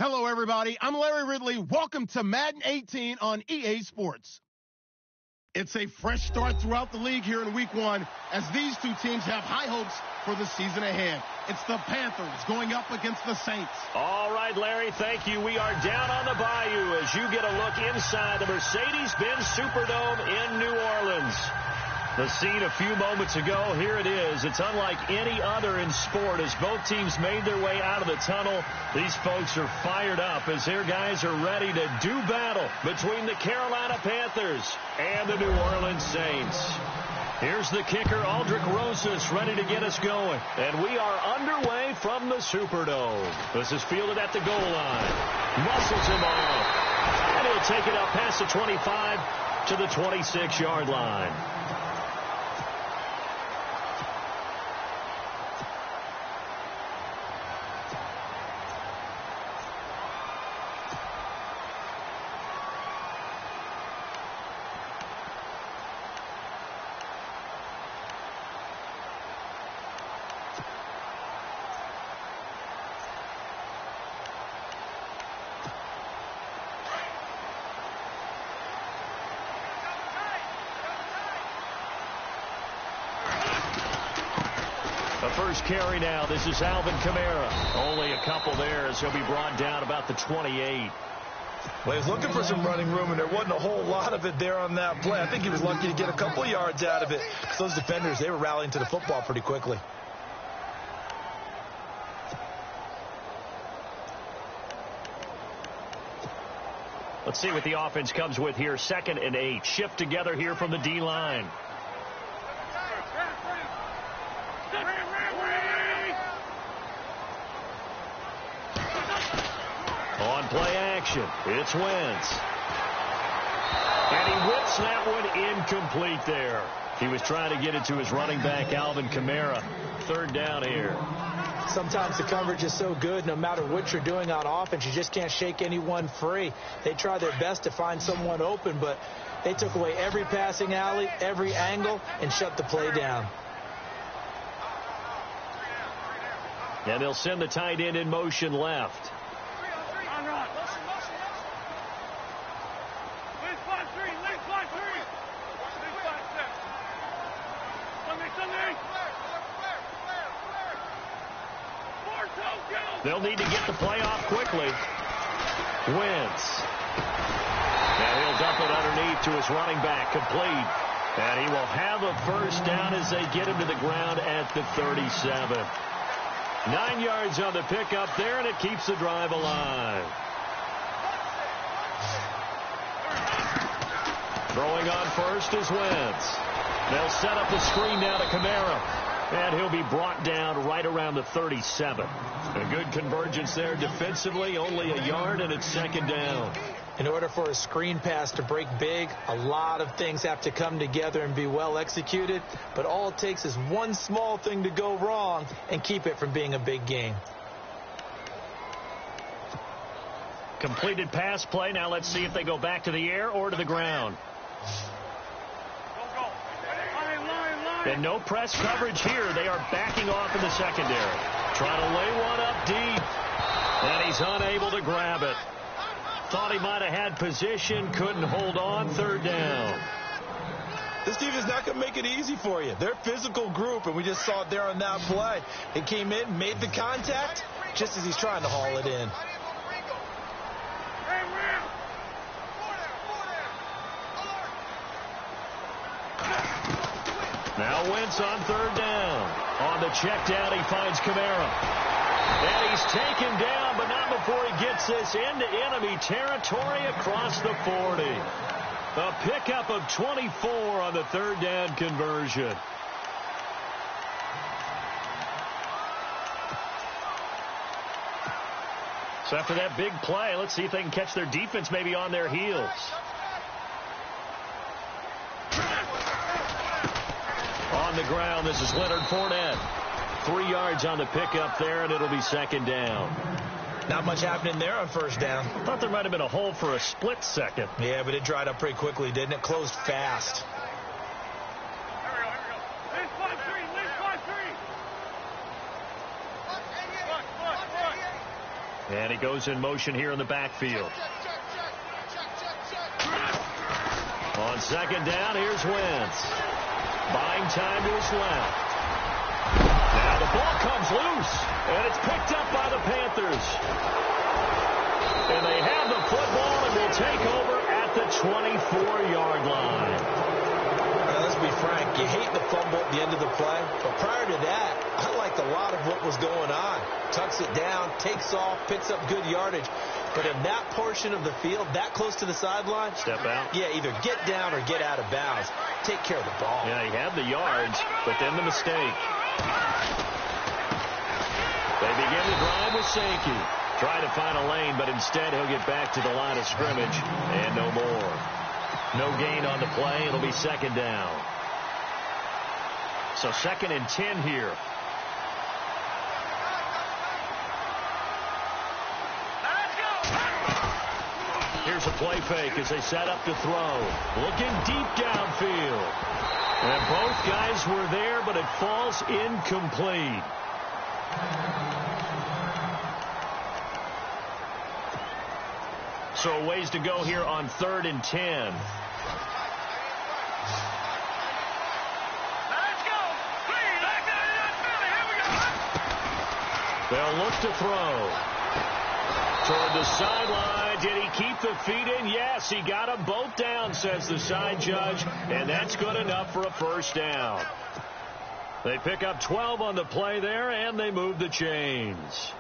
Hello, everybody. I'm Larry Ridley. Welcome to Madden 18 on EA Sports. It's a fresh start throughout the league here in Week 1 as these two teams have high hopes for the season ahead. It's the Panthers going up against the Saints. All right, Larry, thank you. We are down on the bayou as you get a look inside the Mercedes-Benz Superdome in New Orleans. The scene a few moments ago, here it is. It's unlike any other in sport as both teams made their way out of the tunnel. These folks are fired up as their guys are ready to do battle between the Carolina Panthers and the New Orleans Saints. Here's the kicker, Aldrick Rosas, ready to get us going. And we are underway from the Superdome. This is fielded at the goal line. Muscles him off. And he'll take it up past the 25 to the 26-yard line. The first carry now. This is Alvin Kamara. Only a couple there as he'll be brought down about the 28. Well, he was looking for some running room, and there wasn't a whole lot of it there on that play. I think he was lucky to get a couple yards out of it because those defenders, they were rallying to the football pretty quickly. Let's see what the offense comes with here. 2nd and 8. Shift together here from the D-line. On play action, it's Wentz. And he whips that one incomplete there. He was trying to get it to his running back, Alvin Kamara. 3rd down here. Sometimes the coverage is so good, no matter what you're doing on offense, you just can't shake anyone free. They try their best to find someone open, but they took away every passing alley, every angle, and shut the play down. And they'll send the tight end in motion left. They'll need to get the play off quickly. Wentz. Now he'll dump it underneath to his running back, complete. And he will have a first down as they get him to the ground at the 37. 9 yards on the pickup there, and it keeps the drive alive. Throwing on first is Wentz. They'll set up the screen now to Kamara. And he'll be brought down right around the 37. A good convergence there defensively, only a yard, and it's 2nd down. In order for a screen pass to break big, a lot of things have to come together and be well executed. But all it takes is one small thing to go wrong and keep it from being a big game. Completed pass play. Now let's see if they go back to the air or to the ground. And no press coverage here. They are backing off in the secondary. Trying to lay one up deep. And he's unable to grab it. Thought he might have had position. Couldn't hold on. 3rd down. This team is not going to make it easy for you. They're a physical group, and we just saw it there on that play. They came in, made the contact, just as he's trying to haul it in. Now Wentz on 3rd down. On the check down, he finds Kamara. And he's taken down, but not before he gets this into enemy territory across the 40. A pickup of 24 on the 3rd down conversion. So after that big play, let's see if they can catch their defense maybe on their heels. On the ground, this is Leonard Fournette. 3 yards on the pickup there, and it'll be 2nd down. Not much happening there on 1st down. Thought there might have been a hole for a split second. Yeah, but it dried up pretty quickly, didn't it? Closed fast. And he goes in motion here in the backfield. On second down, here's Wentz. Buying time to his left. Now the ball comes loose, and it's picked up by the Panthers. And they have the football and will take over at the 24-yard line. Now, let's be frank. You hate the fumble at the end of the play, but prior to that, I liked a lot of what was going on. Tucks it down, takes off, picks up good yardage. But in that portion of the field, that close to the sideline, step out. Yeah, either get down or get out of bounds. Take care of the ball. Yeah, he had the yards, but then the mistake. They begin the drive with Sankey. Try to find a lane, but instead he'll get back to the line of scrimmage and no more. No gain on the play. It'll be second down. So 2nd and 10 here. Here's a play fake as they set up to throw. Looking deep downfield. And both guys were there, but it falls incomplete. So a ways to go here on 3rd and 10. They'll look to throw. Toward the sideline. Did he keep the feet in? Yes, he got them both down, says the side judge, and that's good enough for a first down. They pick up 12 on the play there, and they move the chains.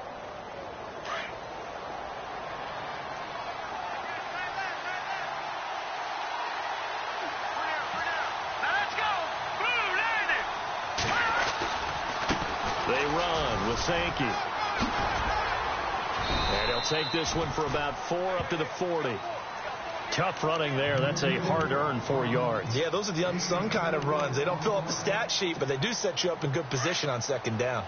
They run with Sankey. And he'll take this one for about 4 up to the 40. Tough running there. That's a hard-earned 4 yards. Yeah, those are the unsung kind of runs. They don't fill up the stat sheet, but they do set you up in good position on second down.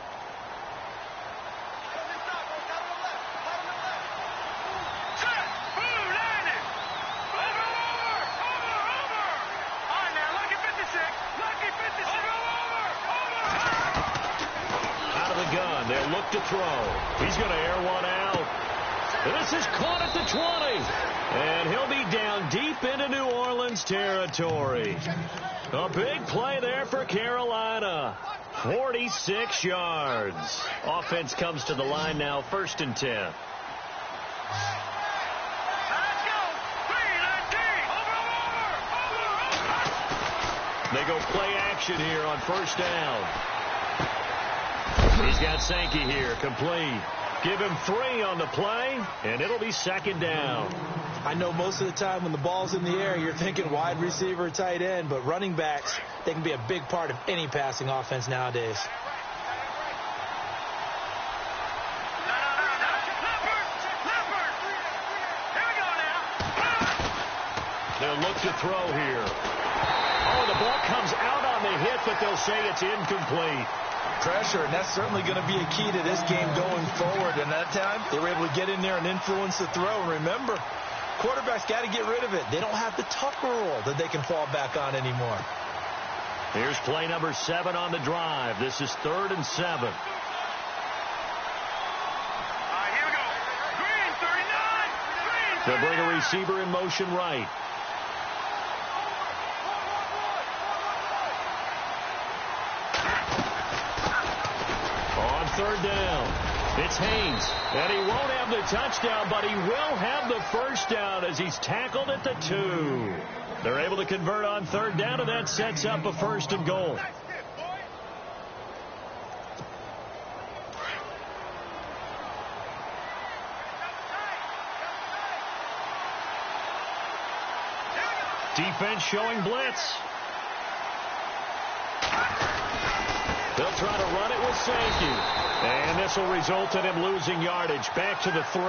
They'll look to throw. He's going to air one out. This is caught at the 20. And he'll be down deep into New Orleans territory. A big play there for Carolina. 46 yards. Offense comes to the line now, 1st and 10. They go play action here on 1st down. He's got Sankey here, complete. Give him 3 on the play, and it'll be 2nd down. I know most of the time when the ball's in the air, you're thinking wide receiver, tight end, but running backs, they can be a big part of any passing offense nowadays. They'll look to throw here. Oh, the ball comes out on the hit, but they'll say it's incomplete. Pressure, and that's certainly going to be a key to this game going forward. And that time, they were able to get in there and influence the throw. And remember, quarterbacks got to get rid of it. They don't have the Tucker rule that they can fall back on anymore. Here's play number 7 on the drive. This is 3rd and 7. Here we go. Green, 39. They'll bring a receiver in motion right. On 3rd down, it's Haynes, and he won't have the touchdown, but he will have the first down as he's tackled at the 2. They're able to convert on 3rd down, and that sets up a 1st and goal. Defense showing blitz. They'll try to run it with Sankey. And this will result in him losing yardage back to the 3.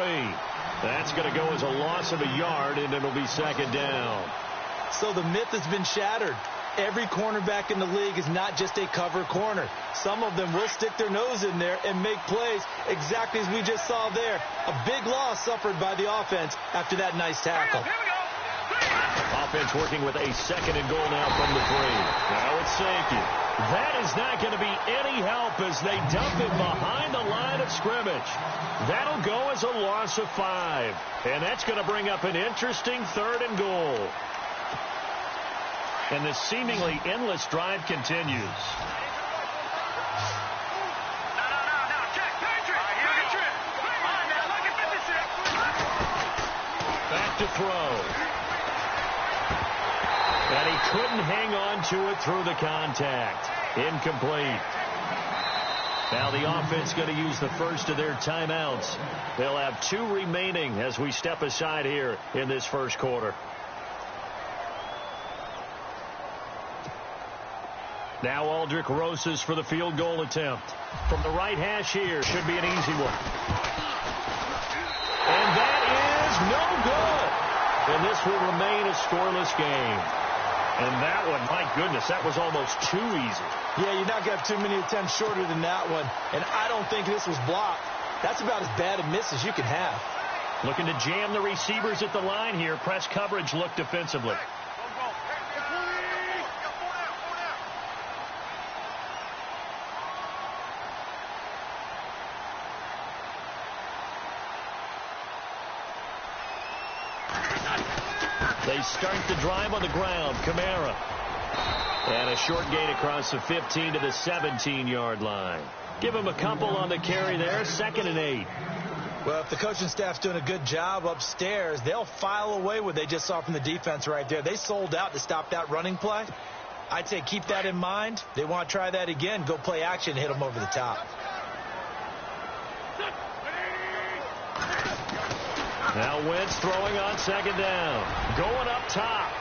That's going to go as a loss of a yard, and it'll be 2nd down. So the myth has been shattered. Every cornerback in the league is not just a cover corner. Some of them will stick their nose in there and make plays exactly as we just saw there. A big loss suffered by the offense after that nice tackle. Here we go. Offense working with a 2nd and goal now from the 3. Now it's safety. That is not going to be any help as they dump it behind the line of scrimmage. That'll go as a loss of 5. And that's going to bring up an interesting 3rd and goal. And the seemingly endless drive continues. Back to throw. And he couldn't hang on to it through the contact. Incomplete. Now the offense going to use the first of their timeouts. They'll have 2 remaining as we step aside here in this first quarter. Now Aldrich Rosas for the field goal attempt. From the right hash here, should be an easy one. And that is no good. And this will remain a scoreless game. And that one, my goodness, that was almost too easy. Yeah, you're not going to have too many attempts shorter than that one. And I don't think this was blocked. That's about as bad a miss as you can have. Looking to jam the receivers at the line here. Press coverage look defensively. They start the drive on the ground. Kamara. And a short gain across the 15 to the 17-yard line. Give him a couple on the carry there. 2nd and 8. Well, if the coaching staff's doing a good job upstairs, they'll file away what they just saw from the defense right there. They sold out to stop that running play. I'd say keep that in mind. They want to try that again. Go play action, hit them over the top. Now Wentz throwing on 2nd down. Going up top.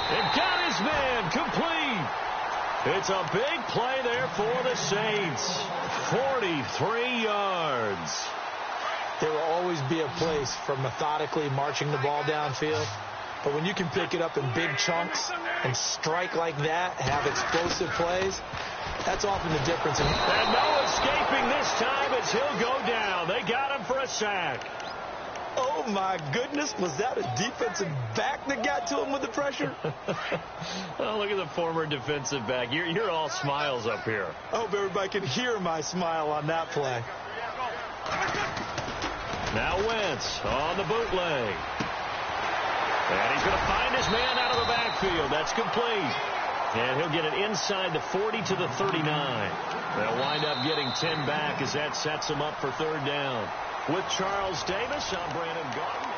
And got his man complete. It's a big play there for the Saints. 43 yards. There will always be a place for methodically marching the ball downfield. But when you can pick it up in big chunks and strike like that, have explosive plays, that's often the difference. And no escaping this time as he'll go down. They got him for a sack. Oh, my goodness. Was that a defensive back that got to him with the pressure? Oh, look at the former defensive back. You're all smiles up here. I hope everybody can hear my smile on that play. Now Wentz on the bootleg. And he's going to find his man out of the backfield. That's complete. And he'll get it inside the 40 to the 39. They'll wind up getting 10 back as that sets him up for 3rd down. With Charles Davis, I'm Brandon Gardner.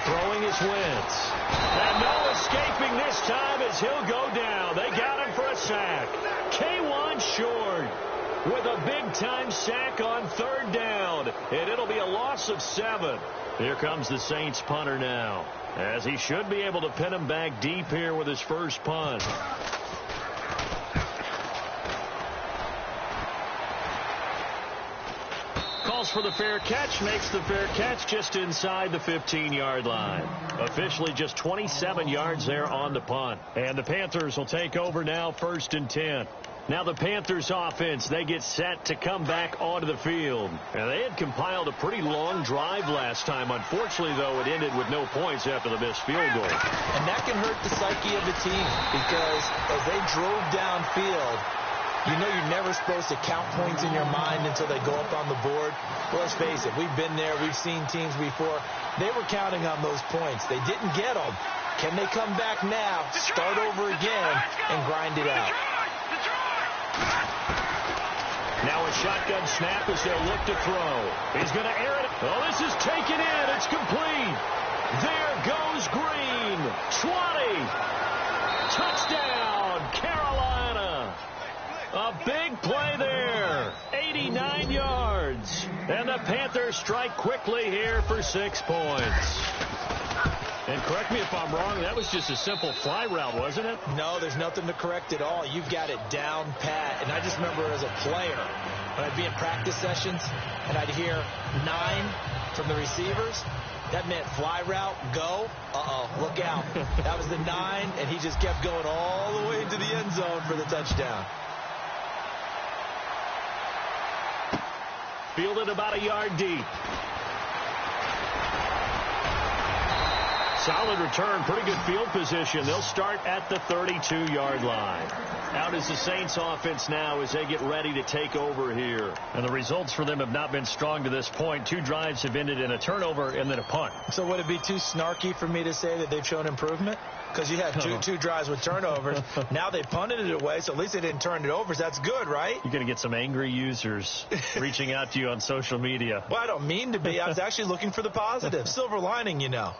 Throwing is Wentz. And no escaping this time as he'll go down. They got him for a sack. K1 short. With a big-time sack on 3rd down. And it'll be a loss of 7. Here comes the Saints punter now, as he should be able to pin him back deep here with his first punt. Calls for the fair catch, makes the fair catch just inside the 15-yard line. Officially just 27 yards there on the punt. And the Panthers will take over now, 1st and 10. Now the Panthers offense, they get set to come back onto the field. And they had compiled a pretty long drive last time. Unfortunately, though, it ended with no points after the missed field goal. And that can hurt the psyche of the team because as they drove downfield, you know you're never supposed to count points in your mind until they go up on the board. Well, let's face it, we've been there. We've seen teams before. They were counting on those points. They didn't get them. Can they come back now, start over again, and grind it out? Now a shotgun snap as they'll look to throw. He's going to air it. Oh, this is taken in. It's complete. There goes Green. 20. Touchdown, Carolina. A big play there. 89 yards. And the Panthers strike quickly here for 6 points. And correct me if I'm wrong, that was just a simple fly route, wasn't it? No, there's nothing to correct at all. You've got it down pat. And I just remember as a player, when I'd be in practice sessions and I'd hear 9 from the receivers, That meant fly route, go. Look out. That was the 9, and he just kept going all the way into the end zone for the touchdown. Fielded about a yard deep. Solid return, pretty good field position. They'll start at the 32-yard line. Out is the Saints offense now as they get ready to take over here. And the results for them have not been strong to this point. 2 drives have ended in a turnover and then a punt. So would it be too snarky for me to say that they've shown improvement? Because you had two drives with turnovers. Now they punted it away, so at least they didn't turn it over. So that's good, right? You're going to get some angry users reaching out to you on social media. Well, I don't mean to be. I was actually looking for the positive. Silver lining, you know.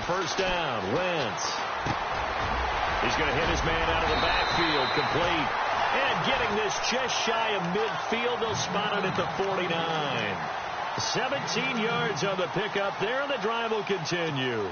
First down, Wentz. He's going to hit his man out of the backfield, complete. And getting this just shy of midfield, they'll spot it at the 49. 17 yards on the pickup there, and the drive will continue.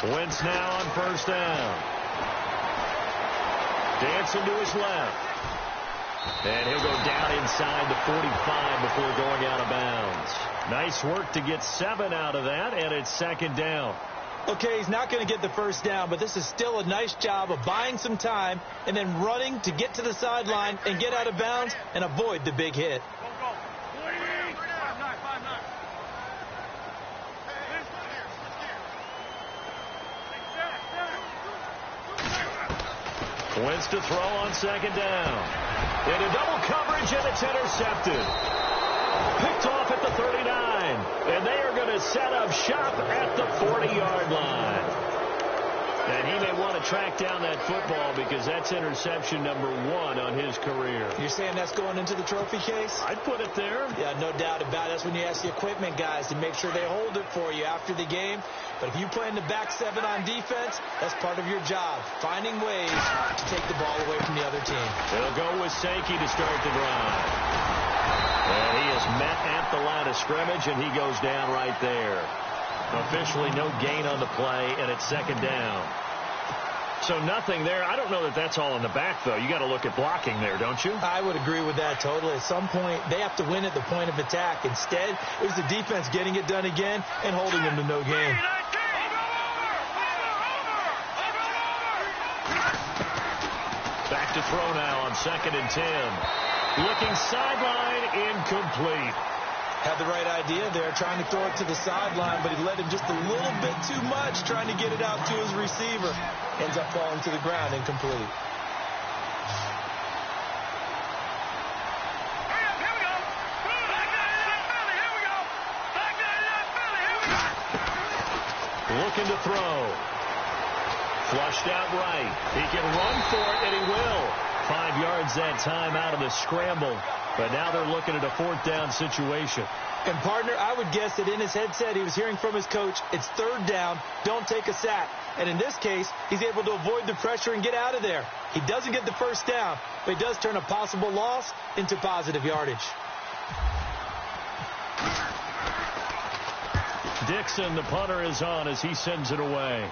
Wentz now on first down. Dancing to his left. And he'll go down inside the 45 before going out of bounds. Nice work to get 7 out of that, and it's second down. Okay, he's not going to get the first down, but this is still a nice job of buying some time and then running to get to the sideline and get out of bounds and avoid the big hit. Wentz to throw on second down. Into double coverage, and it's intercepted. Picked off at the 39. And they are going to set up shop at the 40-yard line. And he may want to track down that football because that's interception number 1 on his career. You're saying that's going into the trophy case? I'd put it there. Yeah, no doubt about it. That's when you ask the equipment guys to make sure they hold it for you after the game. But if you play in the back 7 on defense, that's part of your job, finding ways to take the ball away from the other team. They'll go with Sankey to start the drive. And he is met at the line of scrimmage, and he goes down right there. Officially no gain on the play, and it's second down. So nothing there. I don't know that that's all in the back, though. You got to look at blocking there, don't you? I would agree with that totally. At some point, they have to win at the point of attack. Instead, it was the defense getting it done again and holding them to no gain. Back to throw now on 2nd and 10. Looking sideline, incomplete. Had the right idea there, trying to throw it to the sideline, but he led him just a little bit too much, trying to get it out to his receiver. Ends up falling to the ground, incomplete. Looking to throw. Flushed out right. He can run for it, and he will. 5 yards that time out of the scramble. But now they're looking at a 4th down situation. And, partner, I would guess that in his headset he was hearing from his coach, it's 3rd down, don't take a sack. And in this case, he's able to avoid the pressure and get out of there. He doesn't get the first down, but he does turn a possible loss into positive yardage. Dixon, the punter, is on as he sends it away.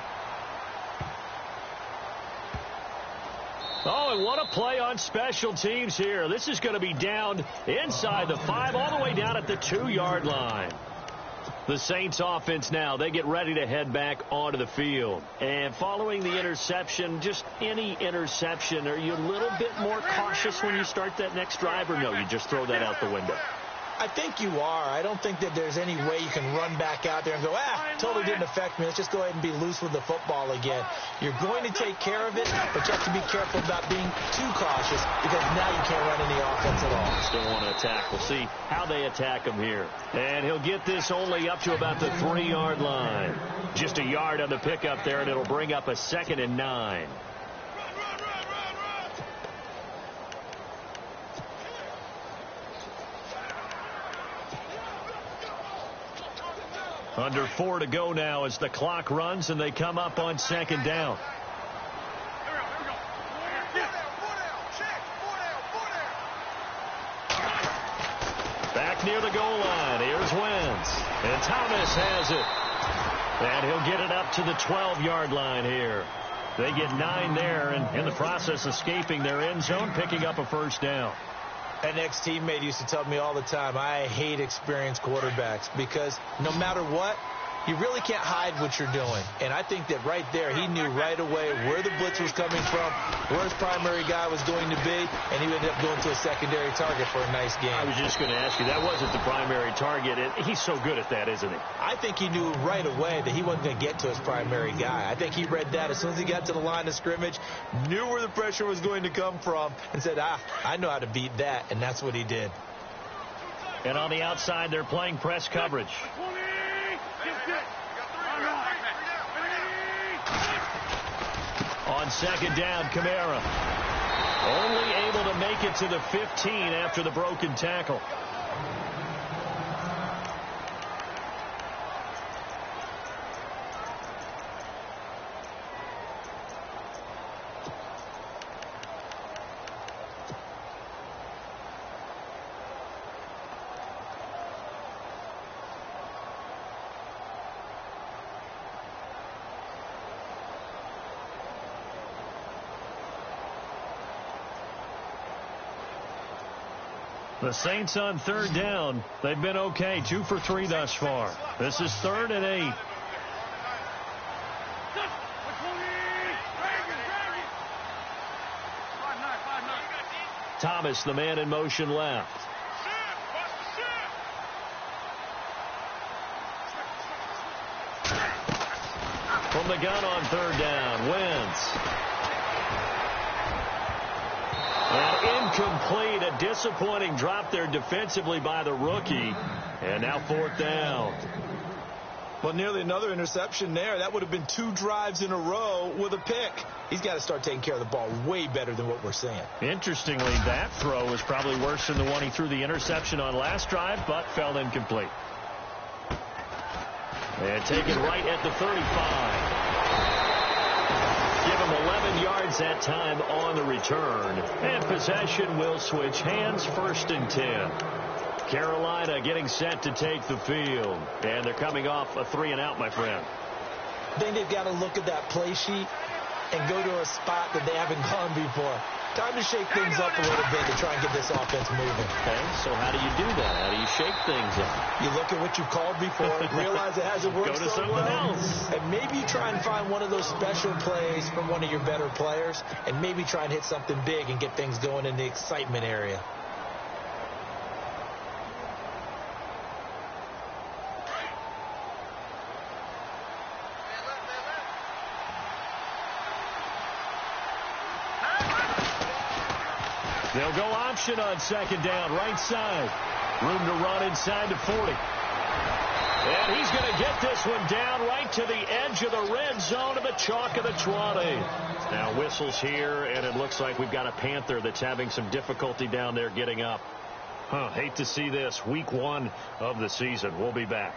Oh, and what a play on special teams here. This is going to be down inside the 5, all the way down at the 2-yard line. The Saints offense now, they get ready to head back onto the field. And following the interception, just any interception, are you a little bit more cautious when you start that next drive, or no, you just throw that out the window? I think you are. I don't think that there's any way you can run back out there and go, totally didn't affect me. Let's just go ahead and be loose with the football again. You're going to take care of it, but you have to be careful about being too cautious because now you can't run any offense at all. Still want to attack. We'll see how they attack him here. And he'll get this only up to about the 3-yard line. Just a yard on the pickup there, and it'll bring up a 2nd and 9. Under 4 to go now as the clock runs and they come up on 2nd down. Back near the goal line. Here's Wentz. And Thomas has it. And he'll get it up to the 12-yard line here. They get 9 there, and in the process escaping their end zone, picking up a 1st down. An ex-teammate used to tell me all the time, I hate experienced quarterbacks because no matter what, you really can't hide what you're doing. And I think that right there, he knew right away where the blitz was coming from, where his primary guy was going to be, and he ended up going to a secondary target for a nice game. I was just going to ask you, that wasn't the primary target. He's so good at that, isn't he? I think he knew right away that he wasn't going to get to his primary guy. I think he read that as soon as he got to the line of scrimmage, knew where the pressure was going to come from, and said, I know how to beat that, and that's what he did. And on the outside, they're playing press coverage. On 2nd down, Kamara. Only able to make it to the 15 after the broken tackle. The Saints on 3rd down. They've been okay. 2 for 3 thus far. This is 3rd and 8. Thomas, the man in motion left. From the gun on 3rd down, Wentz. And incomplete, a disappointing drop there defensively by the rookie. And now 4th down. Well, nearly another interception there. That would have been 2 drives in a row with a pick. He's got to start taking care of the ball way better than what we're seeing. Interestingly, that throw was probably worse than the one he threw the interception on last drive, but fell incomplete. And taken right at the 35. Give him 11 yards that time on the return. And possession will switch hands, 1st and 10. Carolina getting set to take the field. And they're coming off a 3-and-out, my friend. I think they've got to look at that play sheet and go to a spot that they haven't gone before. Time to shake things up a little bit to try and get this offense moving. Okay, so how do you do that? How do you shake things up? You look at what you've called before, realize it hasn't worked Go to so someone well, else. and maybe try and find one of those special plays from one of your better players, and maybe try and hit something big and get things going in the excitement area. They'll go option on 2nd down, right side. Room to run inside the 40. And he's going to get this one down right to the edge of the red zone of the chalk of the 20. Now whistles here, and it looks like we've got a Panther that's having some difficulty down there getting up. Hate to see this. Week 1 of the season. We'll be back.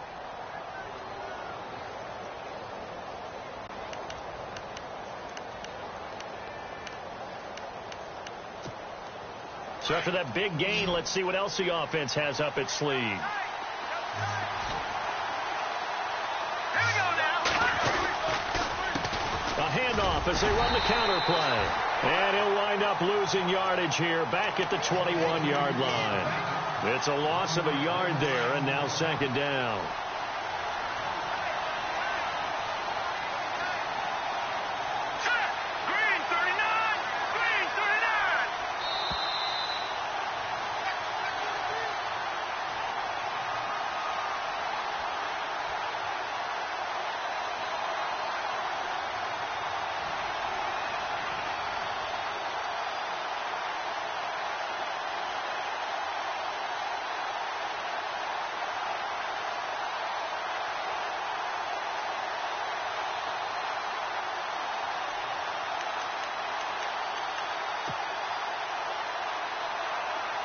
So after that big gain, let's see what else the offense has up its sleeve. A handoff as they run the counter play. And he'll wind up losing yardage here back at the 21-yard line. It's a loss of a yard there, and now 2nd down.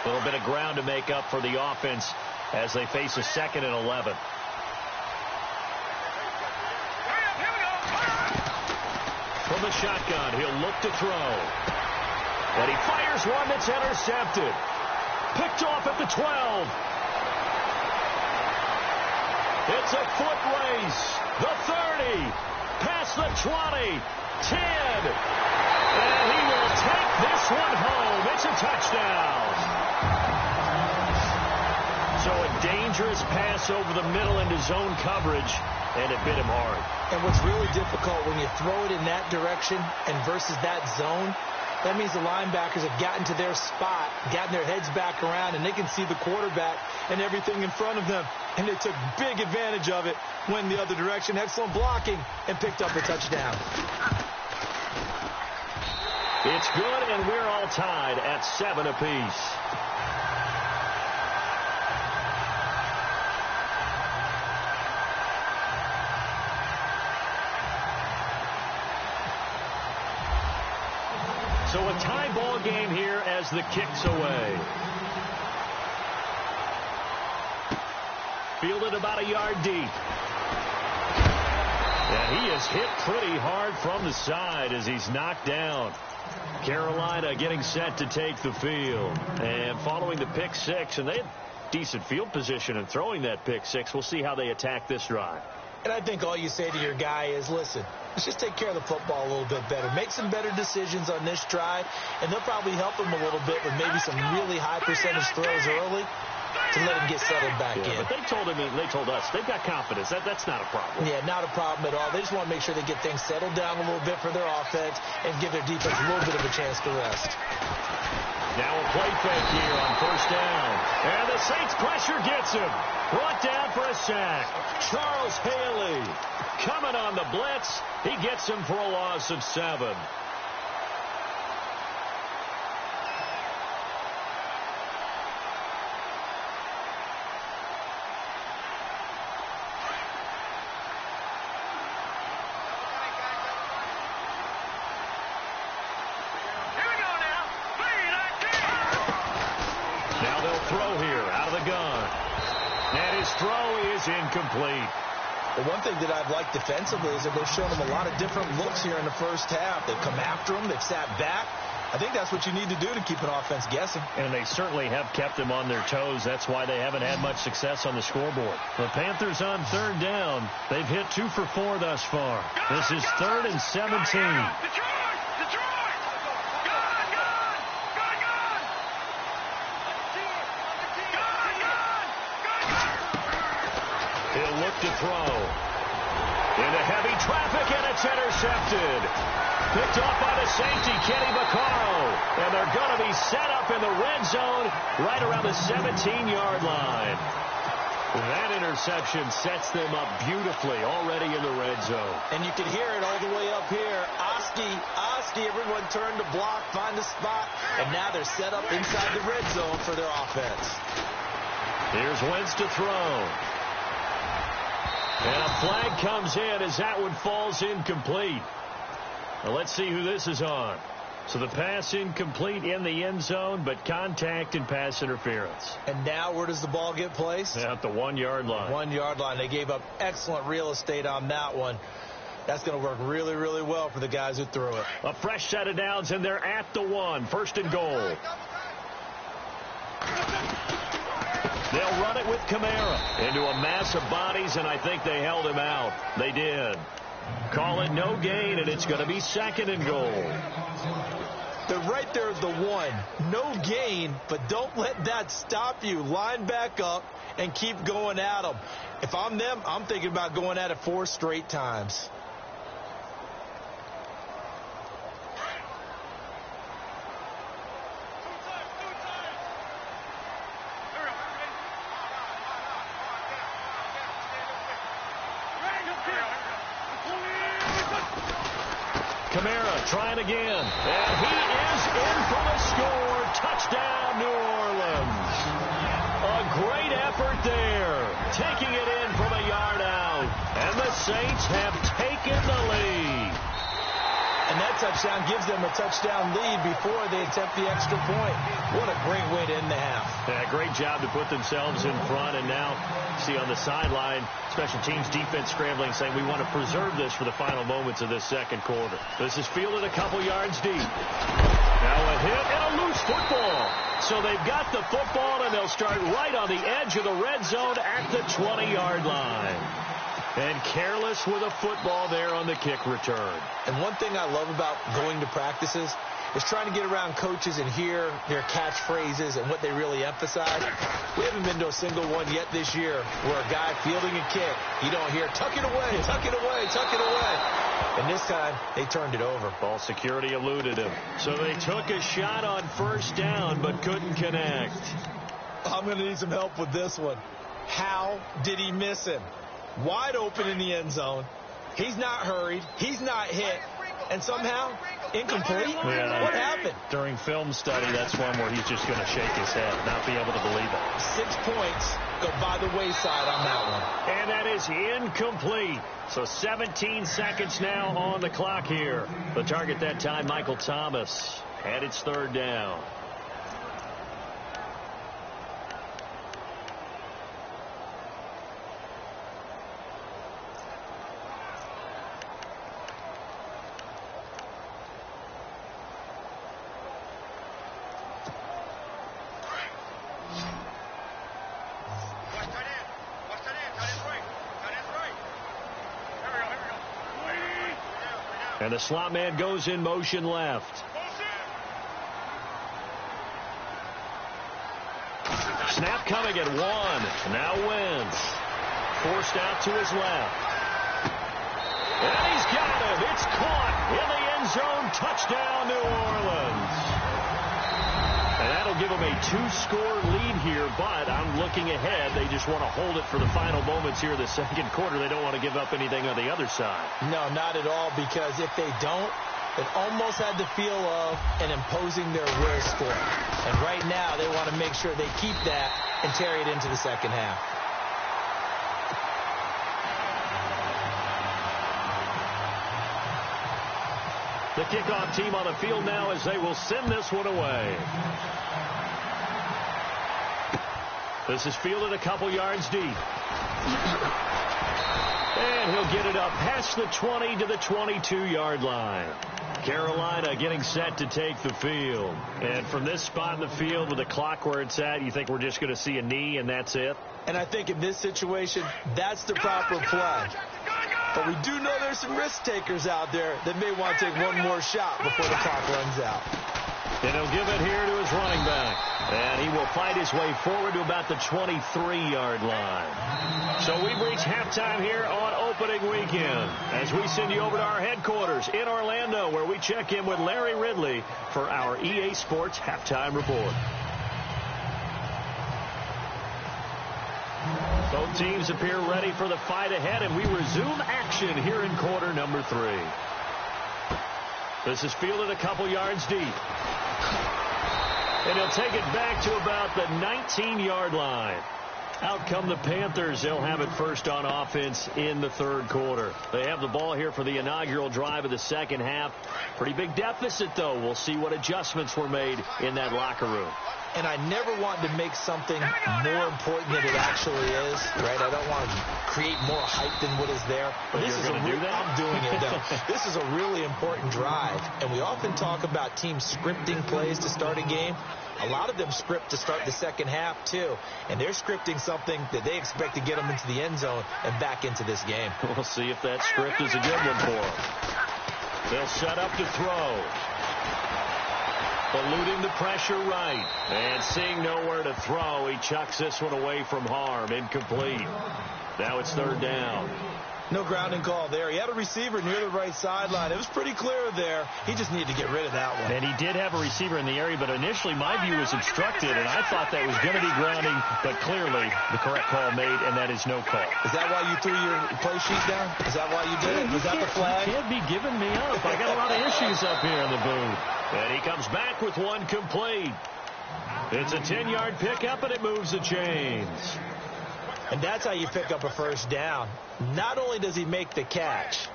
A little bit of ground to make up for the offense as they face a 2nd and 11. From the shotgun, he'll look to throw. And he fires one that's intercepted. Picked off at the 12. It's a foot race. The 30. Past the 20. 10. And he will take this one home. It's a touchdown. So a dangerous pass over the middle into zone coverage, and it bit him hard. And what's really difficult when you throw it in that direction and versus that zone, that means the linebackers have gotten to their spot, gotten their heads back around, and they can see the quarterback and everything in front of them. And they took big advantage of it, went the other direction, excellent blocking, and picked up a touchdown. It's good, and we're all tied at 7 apiece. So a tie ball game here as the kick's away. Fielded about a yard deep. And he is hit pretty hard from the side as he's knocked down. Carolina getting set to take the field. And following the pick six, and they had decent field position in throwing that pick six. We'll see how they attack this drive. And I think all you say to your guy is, listen, let's just take care of the football a little bit better. Make some better decisions on this drive, and they'll probably help him a little bit with maybe some really high percentage throws early to let him get settled back in. But they told us they've got confidence. That's not a problem. Yeah, not a problem at all. They just want to make sure they get things settled down a little bit for their offense and give their defense a little bit of a chance to rest. Now a play fake here on 1st down. And the Saints pressure gets him. Brought down for a sack. Charles Haley coming on the blitz. He gets him for a loss of 7. Incomplete. The one thing that I've liked defensively is that they've shown him a lot of different looks here in the first half. They've come after him. They've sat back. I think that's what you need to do to keep an offense guessing. And they certainly have kept them on their toes. That's why they haven't had much success on the scoreboard. The Panthers on 3rd down. They've hit 2 for 4 thus far. This is 3rd and 17. He'll look to throw. Into heavy traffic, and it's intercepted. Picked off by the safety, Kenny Vaccaro. And they're going to be set up in the red zone right around the 17-yard line. That interception sets them up beautifully already in the red zone. And you can hear it all the way up here. Oski, everyone turned to block, find a spot, and now they're set up inside the red zone for their offense. Here's Wentz to throw. And a flag comes in as that one falls incomplete. Now let's see who this is on. So the pass incomplete in the end zone, but contact and pass interference. And now where does the ball get placed? At the 1-yard line. 1-yard line. They gave up excellent real estate on that one. That's going to work really, really well for the guys who threw it. A fresh set of downs, and they're at the 1. 1st and goal. They'll run it with Kamara into a mass of bodies, and I think they held him out. They did. Call it no gain, and it's going to be 2nd and goal. They're right there at the 1. No gain, but don't let that stop you. Line back up and keep going at them. If I'm them, I'm thinking about going at it 4 straight times. Kamara trying again, and he is in for the score. Touchdown, New Orleans. A great effort there, taking it in from a yard out, and the Saints have taken the lead. And that touchdown gives them a touchdown lead before they attempt the extra point. What a great way to end the half. Yeah, great job to put themselves in front. And now, see on the sideline, special teams defense scrambling, saying we want to preserve this for the final moments of this second quarter. This is fielded a couple yards deep. Now a hit and a loose football. So they've got the football, and they'll start right on the edge of the red zone at the 20-yard line. And careless with a football there on the kick return. And one thing I love about going to practices is trying to get around coaches and hear their catchphrases and what they really emphasize. We haven't been to a single one yet this year where a guy fielding a kick, you don't hear, tuck it away, tuck it away, tuck it away. And this time, they turned it over. Ball security eluded him. So they took a shot on first down, but couldn't connect. I'm going to need some help with this one. How did he miss him? Wide open in the end zone. He's not hurried. He's not hit. And somehow, incomplete? Yeah. What happened? During film study, that's one where he's just going to shake his head, not be able to believe it. 6 points go by the wayside on that one. And that is incomplete. So 17 seconds now on the clock here. The target that time, Michael Thomas. And it's third down. And the slot man goes in motion left. Snap coming at one. Now Wentz. Forced out to his left. And he's got him. It's caught in the end zone. Touchdown, New Orleans. And that'll give them a 2-score lead here, but I'm looking ahead. They just want to hold it for the final moments here in the second quarter. They don't want to give up anything on the other side. No, not at all, because if they don't, it almost had the feel of an imposing their will score. And right now, they want to make sure they keep that and carry it into the second half. The kickoff team on the field now as they will send this one away. This is fielded a couple yards deep. And he'll get it up past the 20 to the 22-yard line. Carolina getting set to take the field. And from this spot in the field with the clock where it's at, you think we're just going to see a knee and that's it? And I think in this situation, that's the proper play. But we do know there's some risk takers out there that may want to take one more shot before the clock runs out. And he'll give it here to his running back. And he will fight his way forward to about the 23-yard line. So we've reached halftime here on opening weekend as we send you over to our headquarters in Orlando, where we check in with Larry Ridley for our EA Sports Halftime Report. Both teams appear ready for the fight ahead, and we resume action here in quarter number 3. This is fielded a couple yards deep. And he'll take it back to about the 19-yard line. Out come the Panthers. They'll have it first on offense in the third quarter. They have the ball here for the inaugural drive of the second half. Pretty big deficit, though. We'll see what adjustments were made in that locker room. And I never want to make something more important than it actually is, right? I don't want to create more hype than what is there. But this you're going to do that? I'm doing it, though. This is a really important drive. And we often talk about teams scripting plays to start a game. A lot of them script to start the second half, too. And they're scripting something that they expect to get them into the end zone and back into this game. We'll see if that script is a good one for them. They'll set up to throw. Eluding the pressure right. And seeing nowhere to throw, he chucks this one away from harm. Incomplete. Now it's third down. No grounding call there. He had a receiver near the right sideline. It was pretty clear there. He just needed to get rid of that one. And he did have a receiver in the area, but initially my view was obstructed, and I thought that was going to be grounding, but clearly the correct call made, and that is no call. Is that why you threw your play sheet down? Is that why you did it? Was that the flag? You can't be giving me up. I got a lot of issues up here in the booth. And he comes back with one complete. It's a 10-yard pickup, and it moves the chains. And that's how you pick up a first down. Not only does he make the catch,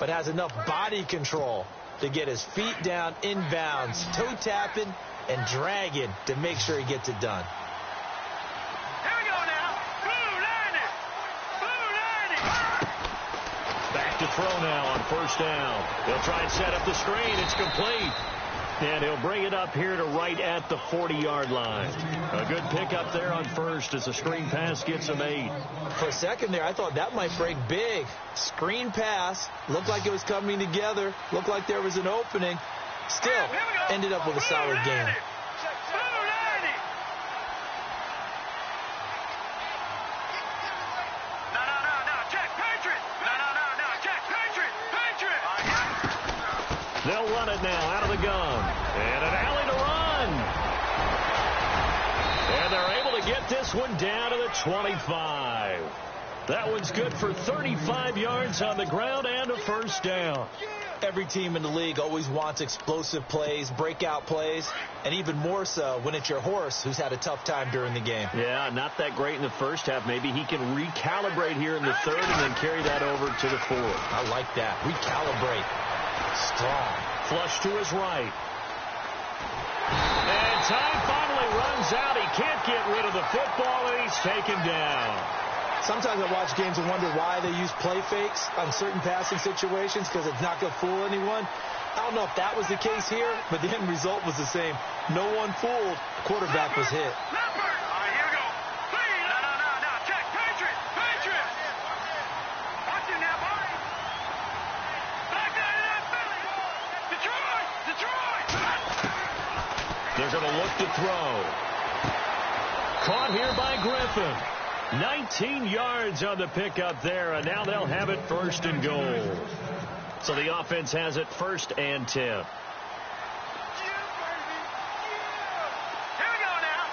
but has enough body control to get his feet down inbounds, toe tapping and dragging to make sure he gets it done. Here we go now. Blue 90. Back to throw now on first down. He'll try and set up the screen. It's complete. And he'll bring it up here to right at the 40-yard line. A good pickup there on first as the screen pass gets him 8. For a second there, I thought that might break big. Screen pass. Looked like it was coming together. Looked like there was an opening. Still ended up with a solid game. They'll run it now out of the gun. And an alley to run. And they're able to get this one down to the 25. That one's good for 35 yards on the ground and a first down. Every team in the league always wants explosive plays, breakout plays, and even more so when it's your horse who's had a tough time during the game. Yeah, not that great in the first half. Maybe he can recalibrate here in the third and then carry that over to the fourth. I like that. Recalibrate. Strong. Flush to his right. And time finally runs out. He can't get rid of the football, and he's taken down. Sometimes I watch games and wonder why they use play fakes on certain passing situations because it's not going to fool anyone. I don't know if that was the case here, but the end result was the same. No one fooled. Quarterback was hit. They're going to look to throw. Caught here by Griffin. 19 yards on the pickup there, and now they'll have it first and goal. So the offense has it first and 10. Here we go now.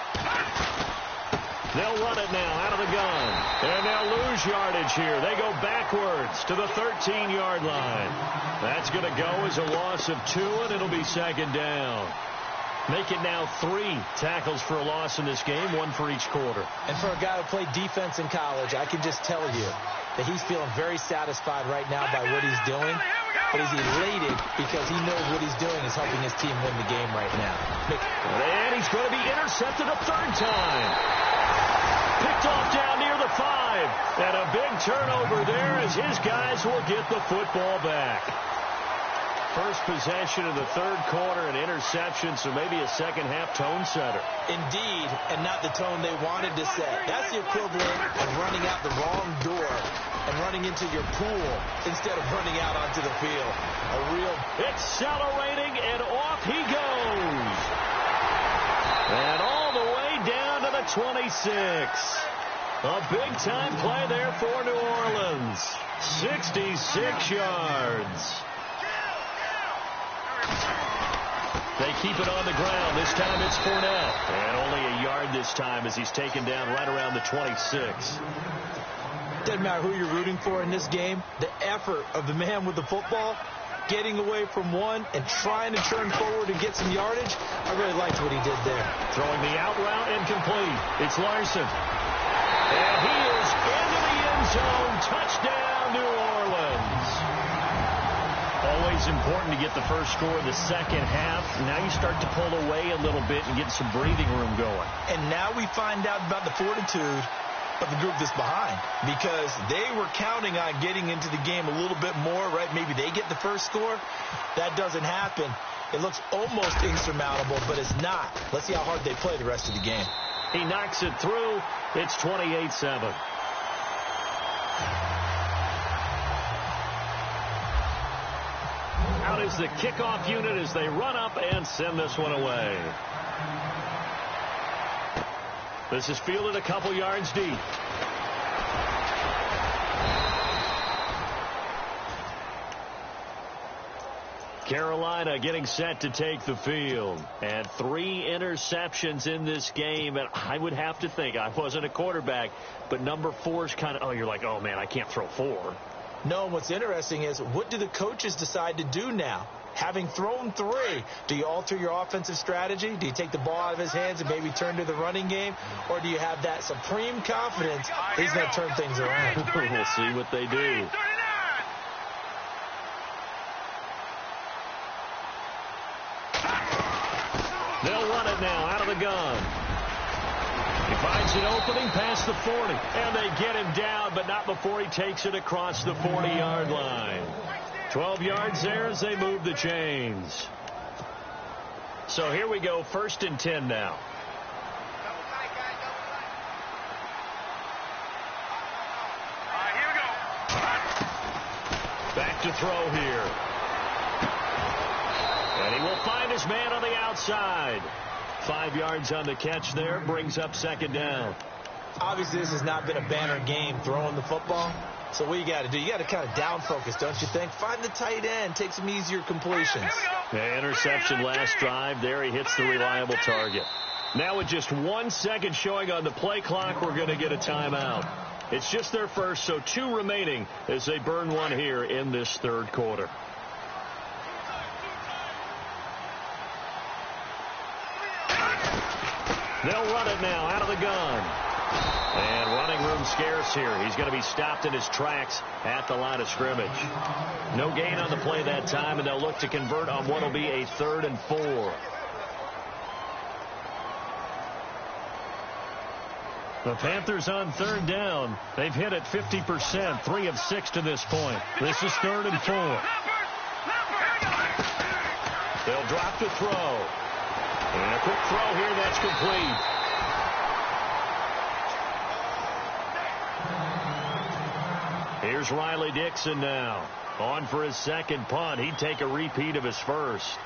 They'll run it now out of the gun. And they'll lose yardage here. They go backwards to the 13-yard line. That's going to go as a loss of 2, and it'll be second down. Make it now 3 tackles for a loss in this game, 1 for each quarter. And for a guy who played defense in college, I can just tell you that he's feeling very satisfied right now by what he's doing. But he's elated because he knows what he's doing is helping his team win the game right now. And he's going to be intercepted a third time. Picked off down near the 5. And a big turnover there as his guys will get the football back. First possession of the third quarter, an interception, so maybe a second-half tone setter. Indeed, and not the tone they wanted to set. That's the equivalent of running out the wrong door and running into your pool instead of running out onto the field. Accelerating, and off he goes. And all the way down to the 26. A big-time play there for New Orleans. 66 yards. They keep it on the ground. This time it's Fournette. And only a yard this time as he's taken down right around the 26. Doesn't matter who you're rooting for in this game. The effort of the man with the football, getting away from one and trying to turn forward and get some yardage, I really liked what he did there. Throwing the out route incomplete. It's Larson. And he is into the end zone. Touchdown, New Orleans. Always important to get the first score of the second half. Now you start to pull away a little bit and get some breathing room going. And now we find out about the fortitude of the group that's behind, because they were counting on getting into the game a little bit more, right? Maybe they get the first score. That doesn't happen. It looks almost insurmountable, but it's not. Let's see how hard they play the rest of the game. He knocks it through. It's 28-7. Out is the kickoff unit as they run up and send this one away. This is fielded a couple yards deep. Carolina getting set to take the field. And 3 interceptions in this game. And I would have to think, I wasn't a quarterback, but number 4 is kind of, you're like, oh, man, I can't throw 4. No, what's interesting is, what do the coaches decide to do now? Having thrown 3, do you alter your offensive strategy? Do you take the ball out of his hands and maybe turn to the running game? Or do you have that supreme confidence he's going to turn things around? We'll see what they do. They'll run it now out of the gun. He finds an opening past the 40. And they get him down, but not before he takes it across the 40-yard line. 12 yards there as they move the chains. So here we go, 1st and 10 now. Here we go. Back to throw here. And he will find his man on the outside. 5 yards on the catch there, brings up 2nd down. Obviously, this has not been a banner game throwing the football. So what you got to do, you got to kind of down focus, don't you think? Find the tight end, take some easier completions. The interception last drive. There he hits the reliable target. Now with just 1 second showing on the play clock, we're going to get a timeout. It's just their first, so 2 remaining as they burn one here in this 3rd quarter. They'll run it now out of the gun. And running room scarce here. He's going to be stopped in his tracks at the line of scrimmage. No gain on the play that time, and they'll look to convert on what will be a 3rd and 4. The Panthers on 3rd down. They've hit it 50%, 3 of 6 to this point. This is 3rd and 4. They'll drop the throw. And a quick throw here that's complete. Here's Riley Dixon now. On for his 2nd punt. He'd take a repeat of his first.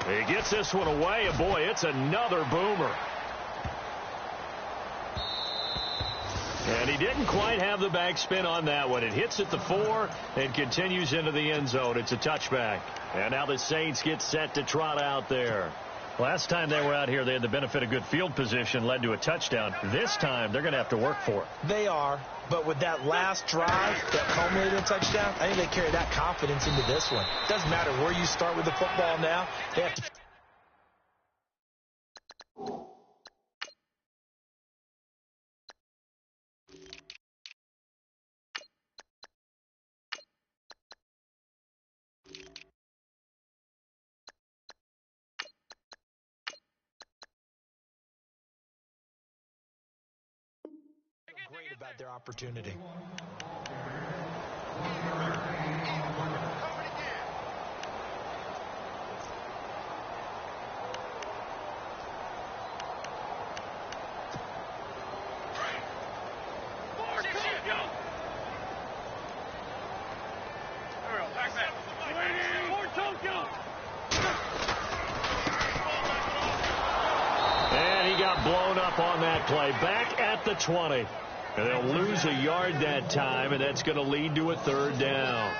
He gets this one away, and boy, it's another boomer. And he didn't quite have the backspin on that one. It hits at the 4 and continues into the end zone. It's a touchback. And now the Saints get set to trot out there. Last time they were out here, they had the benefit of good field position, led to a touchdown. This time, they're going to have to work for it. They are, but with that last drive that culminated in a touchdown, I think they carry that confidence into this one. Doesn't matter where you start with the football now. They have to... great about their opportunity. And he got blown up on that play. Back at the 20. And they'll lose a yard that time, and that's going to lead to a 3rd down.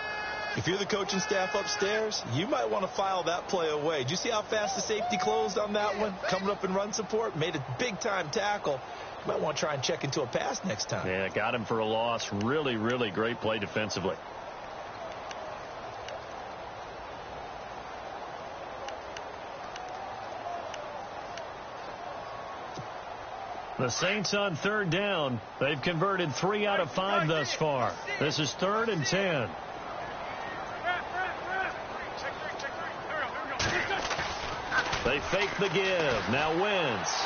If you're the coaching staff upstairs, you might want to file that play away. Did you see how fast the safety closed on that one? Coming up in run support, made a big-time tackle. You might want to try and check into a pass next time. Yeah, got him for a loss. Really, really great play defensively. The Saints on 3rd down. They've converted 3 out of 5 thus far. This is 3rd and 10. They fake the give. Now Wentz.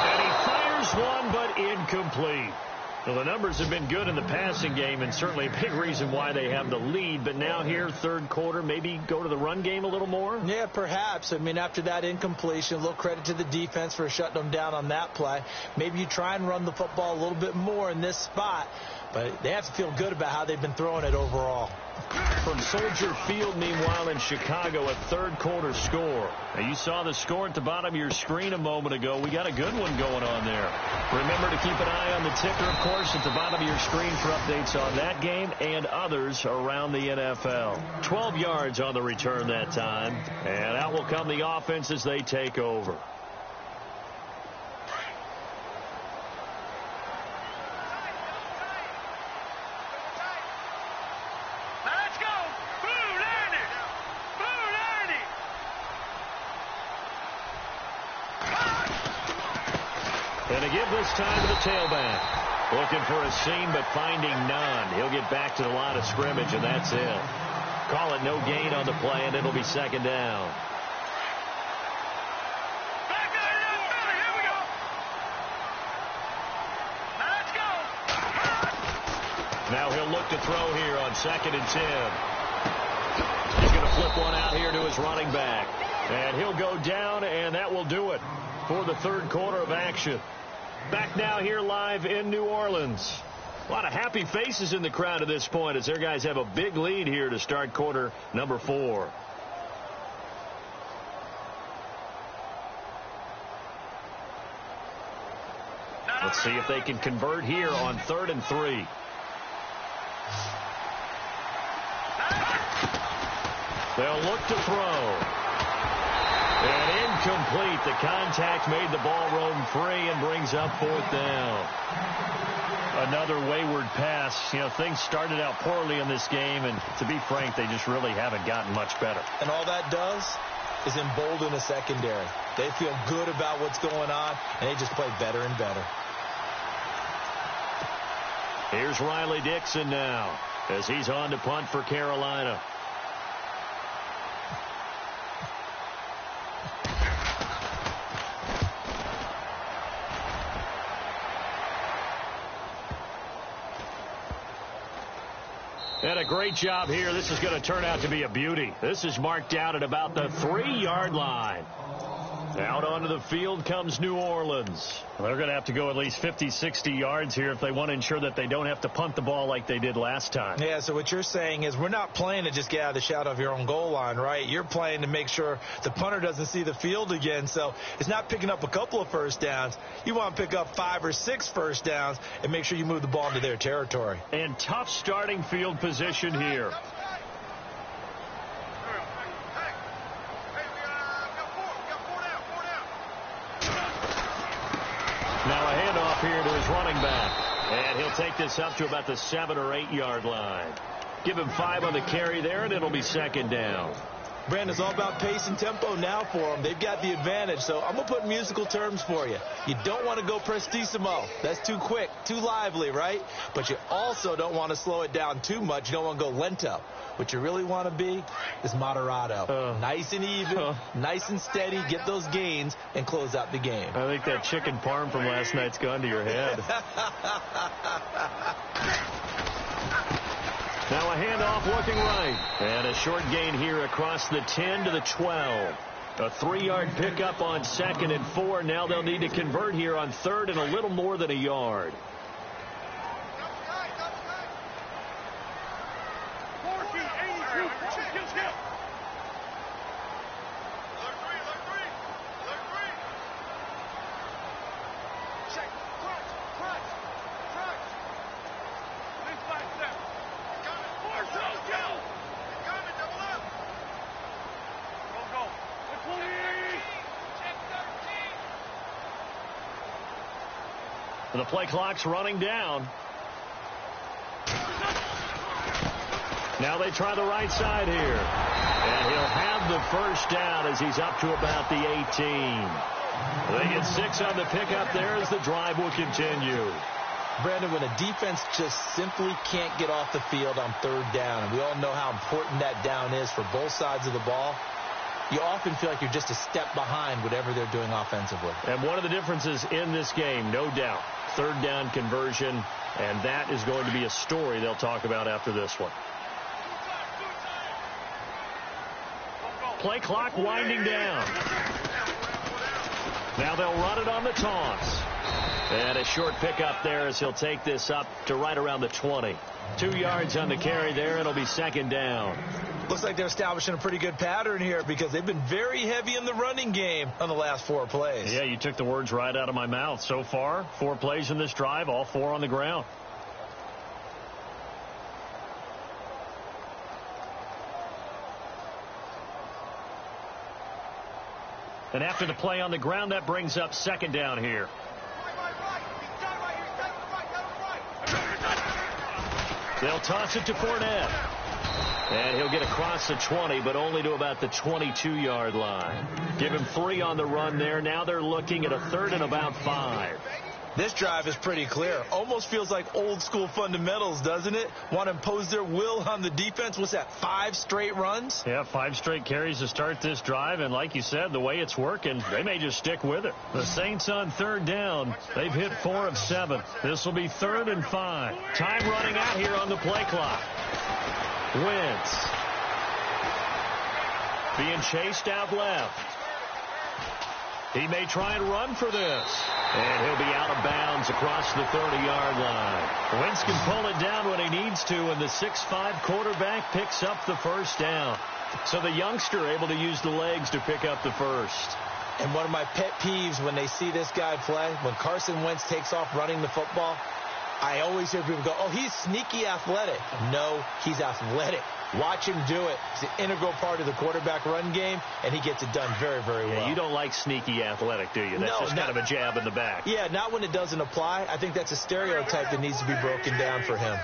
And he fires one, but incomplete. Well, the numbers have been good in the passing game, and certainly a big reason why they have the lead. But now here, 3rd quarter, maybe go to the run game a little more? Yeah, perhaps. I mean, after that incompletion, a little credit to the defense for shutting them down on that play. Maybe you try and run the football a little bit more in this spot. But they have to feel good about how they've been throwing it overall. From Soldier Field, meanwhile, in Chicago, a 3rd quarter score. Now, you saw the score at the bottom of your screen a moment ago. We got a good one going on there. Remember to keep an eye on the ticker, of course, at the bottom of your screen for updates on that game and others around the NFL. 12 yards on the return that time. And out will come the offense as they take over. Let's go. Boo, give this time to the tailback. Looking for a seam, but finding none. He'll get back to the line of scrimmage, and that's it. Call it no gain on the play, and it'll be second down. Here we go. Let's go. Now he'll look to throw here on 2nd and 10. He's going to flip one out here to his running back. And he'll go down, and that will do it for the third quarter of action. Back now here live in New Orleans. A lot of happy faces in the crowd at this point as their guys have a big lead here to start quarter number 4. Let's see if they can convert here on 3rd and 3. They'll look to throw. And incomplete. The contact made the ball roam free and brings up 4th down. Another wayward pass. You know, things started out poorly in this game, and to be frank, they just really haven't gotten much better. And all that does is embolden the secondary. They feel good about what's going on, and they just play better and better. Here's Riley Dixon now as he's on to punt for Carolina. And a great job here. This is going to turn out to be a beauty. This is marked out at about the 3-yard line. Out onto the field comes New Orleans. They're going to have to go at least 50, 60 yards here if they want to ensure that they don't have to punt the ball like they did last time. Yeah, so what you're saying is we're not playing to just get out of the shadow of your own goal line, right? You're playing to make sure the punter doesn't see the field again. So it's not picking up a couple of first downs. You want to pick up 5 or 6 first downs and make sure you move the ball into their territory. And tough starting field position here. Now a handoff here to his running back. And he'll take this up to about the 7 or 8 yard line. Give him 5 on the carry there, and it'll be second down. Brandon, it's all about pace and tempo now for them. They've got the advantage, so I'm going to put musical terms for you. You don't want to go prestissimo. That's too quick, too lively, right? But you also don't want to slow it down too much. You don't want to go lento. What you really want to be is moderato. Nice and even, nice and steady, get those gains, and close out the game. I think that chicken parm from last night's gone to your head. Now a handoff looking right. And a short gain here across the 10 to the 12. A 3-yard pickup on 2nd and 4. Now they'll need to convert here on 3rd and a little more than a yard. The play clock's running down. Now they try the right side here. And he'll have the first down as he's up to about the 18. They get 6 on the pickup there as the drive will continue. Brandon, when a defense just simply can't get off the field on 3rd down, and we all know how important that down is for both sides of the ball, you often feel like you're just a step behind whatever they're doing offensively. And one of the differences in this game, no doubt, 3rd down conversion, and that is going to be a story they'll talk about after this one. Play clock winding down. Now they'll run it on the toss. And a short pickup there as he'll take this up to right around the 20. 2 yards on the carry there. It'll be second down. Looks like they're establishing a pretty good pattern here because they've been very heavy in the running game on the last 4 plays. Yeah, you took the words right out of my mouth. So far, 4 plays in this drive, all 4 on the ground. And after the play on the ground, that brings up second down here. They'll toss it to Fournette. And he'll get across the 20, but only to about the 22-yard line. Give him 3 on the run there. Now they're looking at a 3rd and about 5. This drive is pretty clear. Almost feels like old school fundamentals, doesn't it? Want to impose their will on the defense. What's that, 5 straight runs? Yeah, 5 straight carries to start this drive. And like you said, the way it's working, they may just stick with it. The Saints on 3rd down. They've hit 4 of 7. This will be 3rd and 5. Time running out here on the play clock. Wentz being chased out left. He may try and run for this. And he'll be out of bounds across the 30-yard line. Wentz can pull it down when he needs to, and the 6'5" quarterback picks up the first down. So the youngster able to use the legs to pick up the first. And one of my pet peeves when they see this guy play, when Carson Wentz takes off running the football, I always hear people go, oh, he's sneaky athletic. No, he's athletic. Watch him do it. It's an integral part of the quarterback run game, and he gets it done very, very well. Yeah, you don't like sneaky athletic, do you? That's just kind of a jab in the back. Yeah, not when it doesn't apply. I think that's a stereotype that needs to be broken down for him.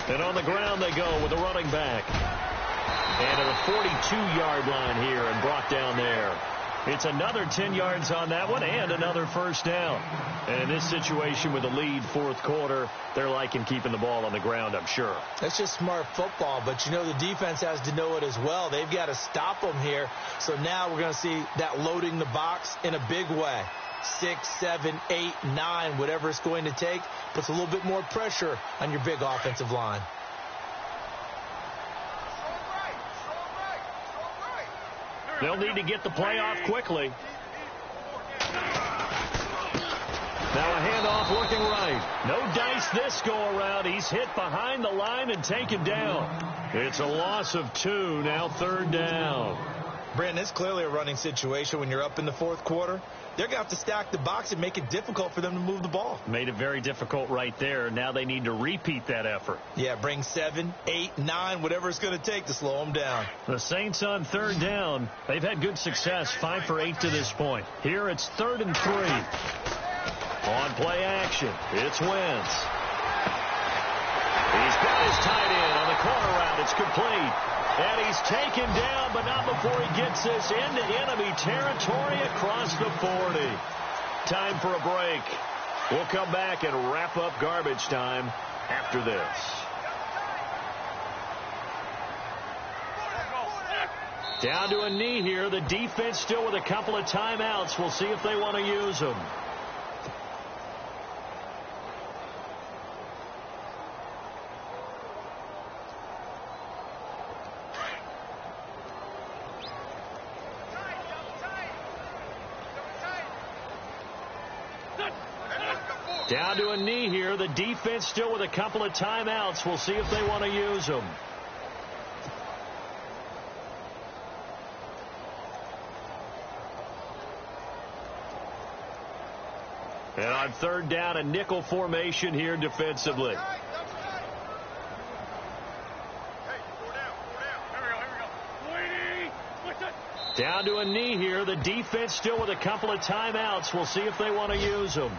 And on the ground they go with a running back. And at a 42-yard line here and brought down there. It's another 10 yards on that one and another first down. And in this situation with a lead 4th quarter, they're liking keeping the ball on the ground, I'm sure. That's just smart football, but you know the defense has to know it as well. They've got to stop them here. So now we're going to see that loading the box in a big way. 6, 7, 8, 9, whatever it's going to take, puts a little bit more pressure on your big offensive line. They'll need to get the play off quickly. Now a handoff looking right. No dice this go around. He's hit behind the line and taken down. It's a loss of 2, now 3rd down. Brandon, it's clearly a running situation when you're up in the 4th quarter. They're going to have to stack the box and make it difficult for them to move the ball. Made it very difficult right there. Now they need to repeat that effort. Yeah, bring 7, 8, 9, whatever it's going to take to slow them down. The Saints on 3rd down. They've had good success, 5 for 8 to this point. Here it's 3rd and 3. On play action, it's Wentz. He's got his tight end on the corner route. It's complete. And he's taken down, but not before he gets this into enemy territory across the 40. Time for a break. We'll come back and wrap up garbage time after this. Down to a knee here. The defense still with a couple of timeouts. We'll see if they want to use them. Down to a knee here. The defense still with a couple of timeouts. We'll see if they want to use them. And on 3rd down, a nickel formation here defensively. Down to a knee here. The defense still with a couple of timeouts. We'll see if they want to use them.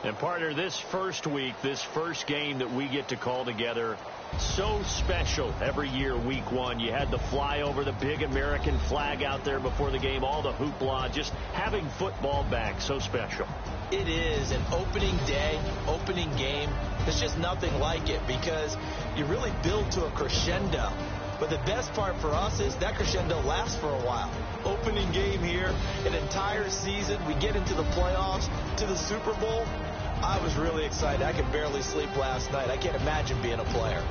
And partner, this first week, this first game that we get to call together, so special every year, week 1. You had the flyover, the big American flag out there before the game, all the hoopla, just having football back, so special. It is an opening day, opening game. There's just nothing like it because you really build to a crescendo. But the best part for us is that crescendo lasts for a while. Opening game here, an entire season. We get into the playoffs, to the Super Bowl. I was really excited. I could barely sleep last night. I can't imagine being a player.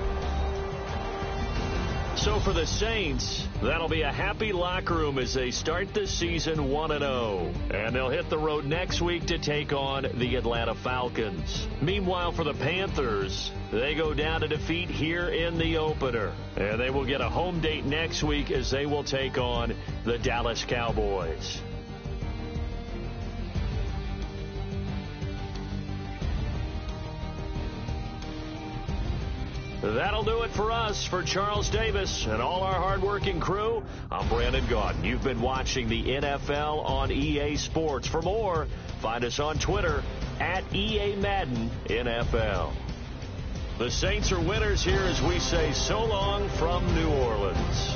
So for the Saints, that'll be a happy locker room as they start the season 1-0. And they'll hit the road next week to take on the Atlanta Falcons. Meanwhile, for the Panthers, they go down to defeat here in the opener. And they will get a home date next week as they will take on the Dallas Cowboys. That'll do it for us. For Charles Davis and all our hardworking crew, I'm Brandon Gaudin. You've been watching the NFL on EA Sports. For more, find us on Twitter at EA Madden NFL. The Saints are winners here as we say so long from New Orleans.